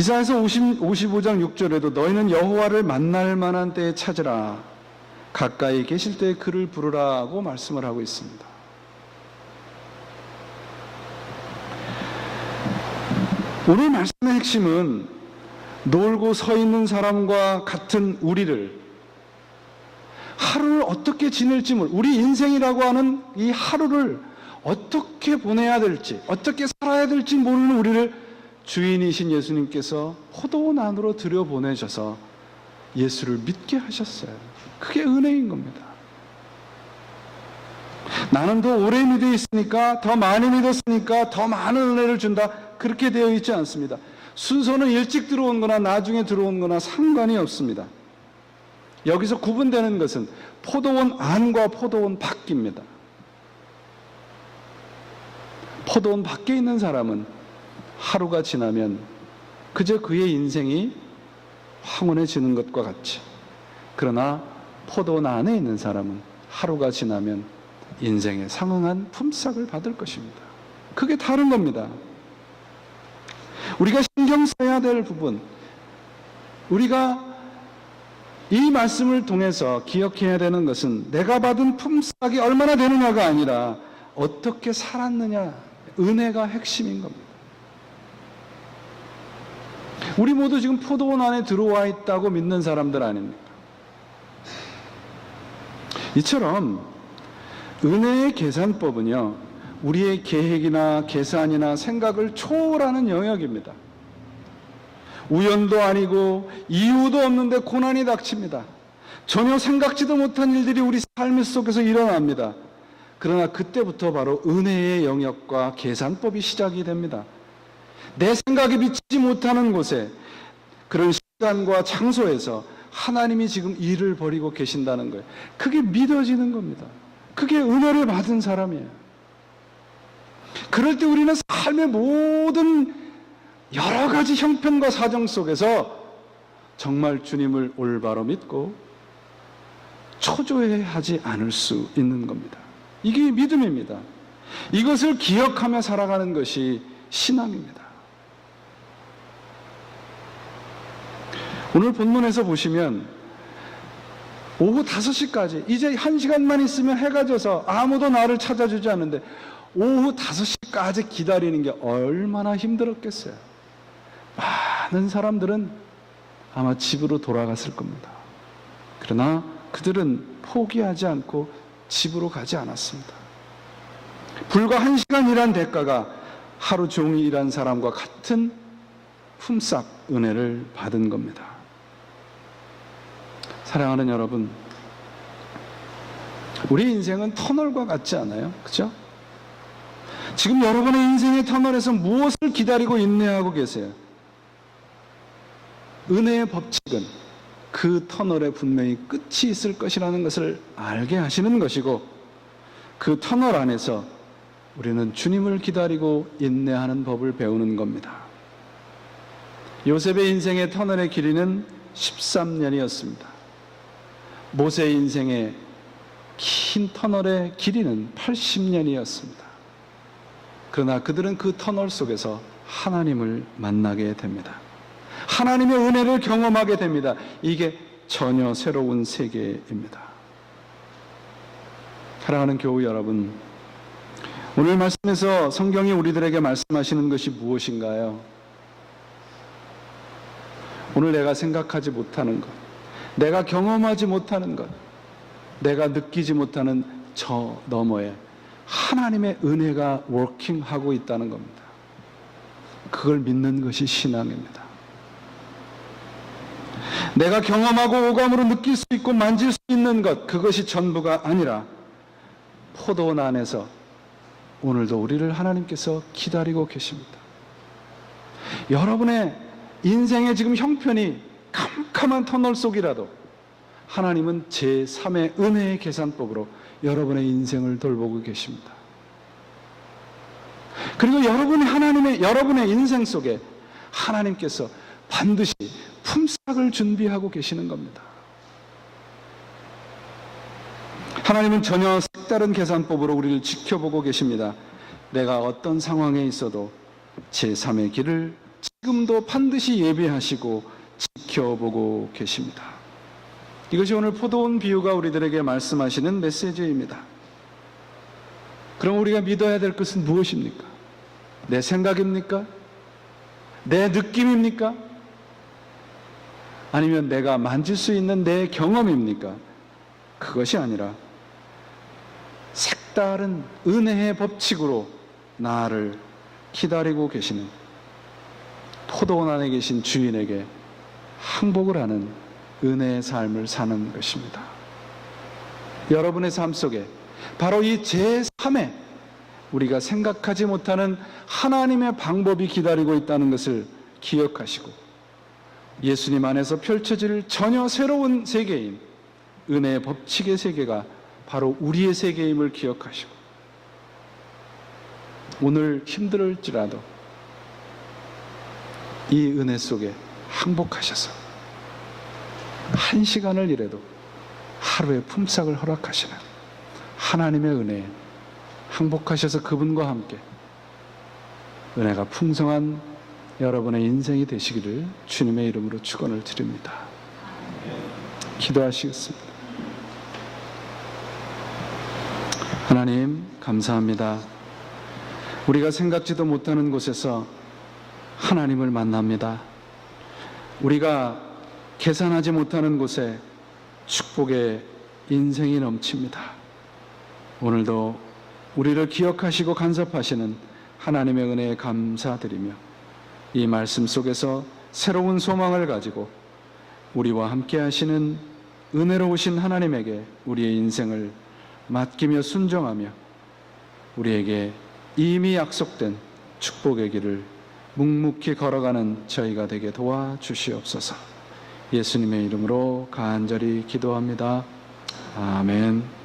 이사야서 55장 6절에도 너희는 여호와를 만날 만한 때에 찾으라, 가까이 계실 때에 그를 부르라고 말씀을 하고 있습니다. 오늘 말씀의 핵심은 놀고 서 있는 사람과 같은 우리를, 하루를 어떻게 지낼지 우리 인생이라고 하는 이 하루를 어떻게 보내야 될지, 어떻게 살아야 될지 모르는 우리를 주인이신 예수님께서 포도원 안으로 들여보내셔서 예수를 믿게 하셨어요. 그게 은혜인 겁니다. 나는 더 오래 믿어 있으니까, 더 많이 믿었으니까 더 많은 은혜를 준다, 그렇게 되어 있지 않습니다. 순서는 일찍 들어온 거나 나중에 들어온 거나 상관이 없습니다. 여기서 구분되는 것은 포도원 안과 포도원 밖입니다. 포도원 밖에 있는 사람은 하루가 지나면 그저 그의 인생이 황홀해지는 것과 같이, 그러나 포도원 안에 있는 사람은 하루가 지나면 인생에 상응한 품삯을 받을 것입니다. 그게 다른 겁니다. 우리가 신경 써야 될 부분, 우리가 이 말씀을 통해서 기억해야 되는 것은 내가 받은 품삯이 얼마나 되느냐가 아니라 어떻게 살았느냐, 은혜가 핵심인 겁니다. 우리 모두 지금 포도원 안에 들어와 있다고 믿는 사람들 아닙니까? 이처럼 은혜의 계산법은요, 우리의 계획이나 계산이나 생각을 초월하는 영역입니다. 우연도 아니고 이유도 없는데 고난이 닥칩니다. 전혀 생각지도 못한 일들이 우리 삶 속에서 일어납니다. 그러나 그때부터 바로 은혜의 영역과 계산법이 시작이 됩니다. 내 생각이 미치지 못하는 곳에, 그런 시간과 장소에서 하나님이 지금 일을 벌이고 계신다는 거예요. 그게 믿어지는 겁니다. 그게 은혜를 받은 사람이에요. 그럴 때 우리는 삶의 모든 여러 가지 형편과 사정 속에서 정말 주님을 올바로 믿고 초조해하지 않을 수 있는 겁니다. 이게 믿음입니다. 이것을 기억하며 살아가는 것이 신앙입니다. 오늘 본문에서 보시면 오후 5시까지, 이제 1시간만 있으면 해가 져서 아무도 나를 찾아주지 않는데 오후 5시까지 기다리는 게 얼마나 힘들었겠어요. 많은 사람들은 아마 집으로 돌아갔을 겁니다. 그러나 그들은 포기하지 않고 집으로 가지 않았습니다. 불과 1시간 일한 대가가 하루 종일 일한 사람과 같은 품삯, 은혜를 받은 겁니다. 사랑하는 여러분, 우리 인생은 터널과 같지 않아요? 그렇죠? 지금 여러분의 인생의 터널에서 무엇을 기다리고 인내하고 계세요? 은혜의 법칙은 그 터널에 분명히 끝이 있을 것이라는 것을 알게 하시는 것이고, 그 터널 안에서 우리는 주님을 기다리고 인내하는 법을 배우는 겁니다. 요셉의 인생의 터널의 길이는 13년이었습니다. 모세의 인생의 긴 터널의 길이는 80년이었습니다. 그러나 그들은 그 터널 속에서 하나님을 만나게 됩니다. 하나님의 은혜를 경험하게 됩니다. 이게 전혀 새로운 세계입니다. 사랑하는 교우 여러분, 오늘 말씀에서 성경이 우리들에게 말씀하시는 것이 무엇인가요? 오늘 내가 생각하지 못하는 것, 내가 경험하지 못하는 것, 내가 느끼지 못하는 저 너머에 하나님의 은혜가 워킹하고 있다는 겁니다. 그걸 믿는 것이 신앙입니다. 내가 경험하고 오감으로 느낄 수 있고 만질 수 있는 것, 그것이 전부가 아니라 포도원 안에서 오늘도 우리를 하나님께서 기다리고 계십니다. 여러분의 인생의 지금 형편이 캄캄한 터널 속이라도 하나님은 제3의 은혜의 계산법으로 여러분의 인생을 돌보고 계십니다. 그리고 여러분의 인생 속에 하나님께서 반드시 품삯을 준비하고 계시는 겁니다. 하나님은 전혀 색다른 계산법으로 우리를 지켜보고 계십니다. 내가 어떤 상황에 있어도 제3의 길을 지금도 반드시 예비하시고 지켜보고 계십니다. 이것이 오늘 포도원 비유가 우리들에게 말씀하시는 메시지입니다. 그럼 우리가 믿어야 될 것은 무엇입니까? 내 생각입니까? 내 느낌입니까? 아니면 내가 만질 수 있는 내 경험입니까? 그것이 아니라 색다른 은혜의 법칙으로 나를 기다리고 계시는 포도원 안에 계신 주인에게 항복을 하는 은혜의 삶을 사는 것입니다. 여러분의 삶 속에 바로 이 제3의 우리가 생각하지 못하는 하나님의 방법이 기다리고 있다는 것을 기억하시고 예수님 안에서 펼쳐질 전혀 새로운 세계인 은혜의 법칙의 세계가 바로 우리의 세계임을 기억하시고 오늘 힘들을지라도 이 은혜 속에 항복하셔서 한 시간을 일해도 하루의 품삯을 허락하시는 하나님의 은혜에 항복하셔서 그분과 함께 은혜가 풍성한 여러분의 인생이 되시기를 주님의 이름으로 축원을 드립니다. 기도하시겠습니다. 하나님 감사합니다. 우리가 생각지도 못하는 곳에서 하나님을 만납니다. 우리가 계산하지 못하는 곳에 축복의 인생이 넘칩니다. 오늘도 우리를 기억하시고 간섭하시는 하나님의 은혜에 감사드리며 이 말씀 속에서 새로운 소망을 가지고 우리와 함께 하시는 은혜로우신 하나님에게 우리의 인생을 맡기며 순종하며 우리에게 이미 약속된 축복의 길을 묵묵히 걸어가는 저희가 되게 도와주시옵소서. 예수님의 이름으로 간절히 기도합니다. 아멘.